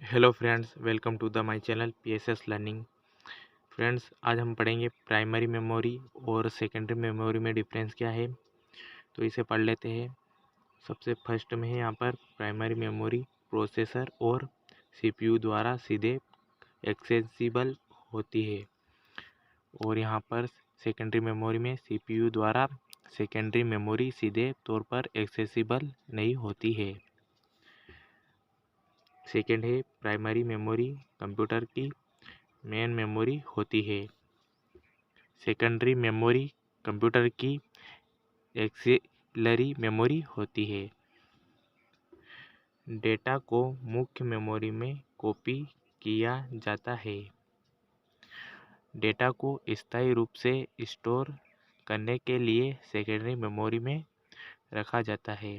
Hello friends, welcome to the my channel PSS learning. Friends, आज हम पढ़ेंगे primary memory और सेकेंडरी मेमोरी में डिफरेंस क्या है। तो इसे पढ़ लेते हैं। सबसे फर्स्ट में है यहाँ पर प्राइमरी मेमोरी प्रोसेसर और सीपीयू द्वारा सीधे एक्सेसिबल होती है, और यहाँ पर सेकेंडरी मेमोरी में सीपीयू द्वारा सेकेंडरी मेमोरी सीधे तौर पर एक्सेसिबल नहीं होती है। सेकेंड है प्राइमरी मेमोरी कंप्यूटर की मेन मेमोरी होती है। सेकेंडरी मेमोरी कंप्यूटर की एक्सिलरी मेमोरी होती है। डेटा को मुख्य मेमोरी में कॉपी किया जाता है। डेटा को स्थायी रूप से स्टोर करने के लिए सेकेंडरी मेमोरी में रखा जाता है।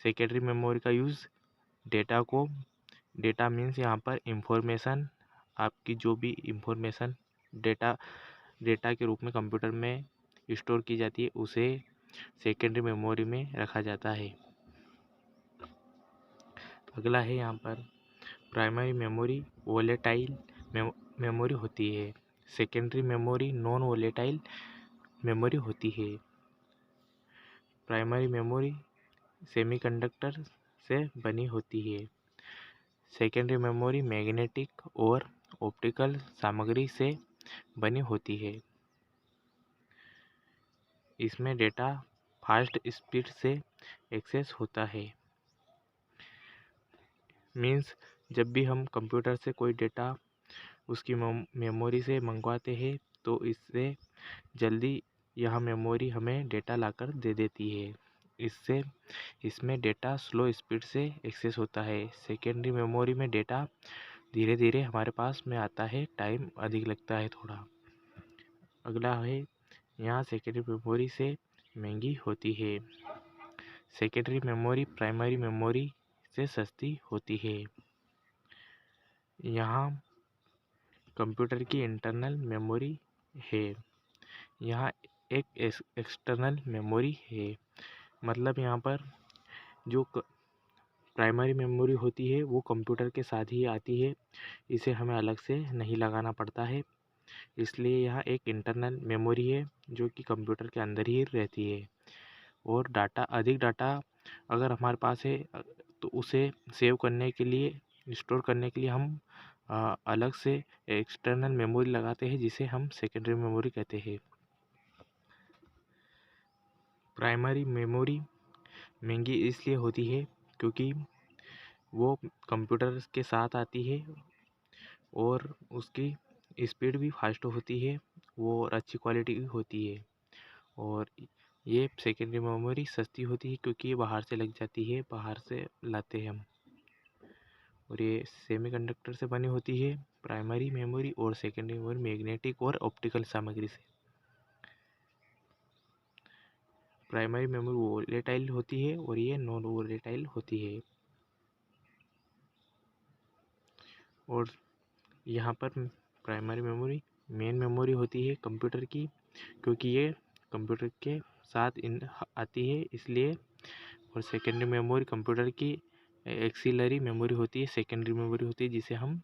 सेकेंडरी मेमोरी का यूज़ डेटा मीन्स यहाँ पर इंफॉर्मेशन, आपकी जो भी इंफॉर्मेशन डेटा के रूप में कंप्यूटर में स्टोर की जाती है, उसे सेकेंडरी मेमोरी में रखा जाता है। अगला है यहाँ पर प्राइमरी मेमोरी वोलेटाइल मेमोरी होती है। Secondary memory non volatile memory होती है। प्राइमरी मेमोरी सेमीकंडक्टर से बनी होती है। सेकेंडरी मेमोरी मैग्नेटिक और ऑप्टिकल सामग्री से बनी होती है। इसमें डेटा फास्ट स्पीड से एक्सेस होता है। मीन्स जब भी हम कंप्यूटर से कोई डेटा उसकी मेमोरी से मंगवाते हैं, तो इससे जल्दी यह मेमोरी हमें डेटा लाकर दे देती है। इसमें डेटा स्लो स्पीड से एक्सेस होता है। सेकेंडरी मेमोरी में डेटा धीरे धीरे हमारे पास में आता है, टाइम अधिक लगता है थोड़ा। अगला है यहाँ सेकेंडरी मेमोरी से महंगी होती है। सेकेंडरी मेमोरी प्राइमरी मेमोरी से सस्ती होती है। यहाँ कंप्यूटर की इंटरनल मेमोरी है, यहाँ एक एक्सटर्नल मेमोरी है। मतलब यहाँ पर जो प्राइमरी मेमोरी होती है वो कंप्यूटर के साथ ही आती है, इसे हमें अलग से नहीं लगाना पड़ता है। इसलिए यहाँ एक इंटरनल मेमोरी है जो कि कंप्यूटर के अंदर ही रहती है। और अधिक डाटा अगर हमारे पास है तो उसे सेव करने के लिए, स्टोर करने के लिए हम अलग से एक्सटर्नल मेमोरी लगाते हैं, जिसे हम सेकेंडरी मेमोरी कहते हैं। प्राइमरी मेमोरी महंगी इसलिए होती है क्योंकि वो कंप्यूटर के साथ आती है और उसकी स्पीड भी फास्ट होती है, वो अच्छी क्वालिटी की होती है। और ये सेकेंडरी मेमोरी सस्ती होती है क्योंकि ये बाहर से लग जाती है, बाहर से लाते हैं हम। और ये सेमीकंडक्टर से बनी होती है प्राइमरी मेमोरी, और सेकेंडरी मेमोरी मैग्नेटिक और ऑप्टिकल सामग्री से। प्राइमरी मेमोरी वोलेटाइल होती है और ये नॉन वोलेटाइल होती है। और यहाँ पर प्राइमरी मेमोरी मेन मेमोरी होती है कंप्यूटर की, क्योंकि ये कंप्यूटर के साथ आती है इसलिए। और सेकेंडरी मेमोरी कंप्यूटर की एक्सिलरी मेमोरी होती है, सेकेंडरी मेमोरी होती है, जिसे हम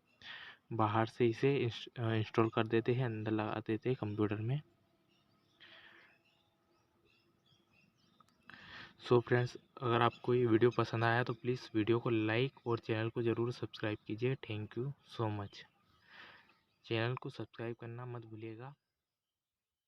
बाहर से इसे इंस्टॉल कर देते हैं, अंदर लगा देते हैं कंप्यूटर में। सो फ्रेंड्स, अगर आपको ये वीडियो पसंद आया तो प्लीज़ वीडियो को लाइक और चैनल को ज़रूर सब्सक्राइब कीजिए। Thank you so much. Channel को सब्सक्राइब करना मत भूलिएगा।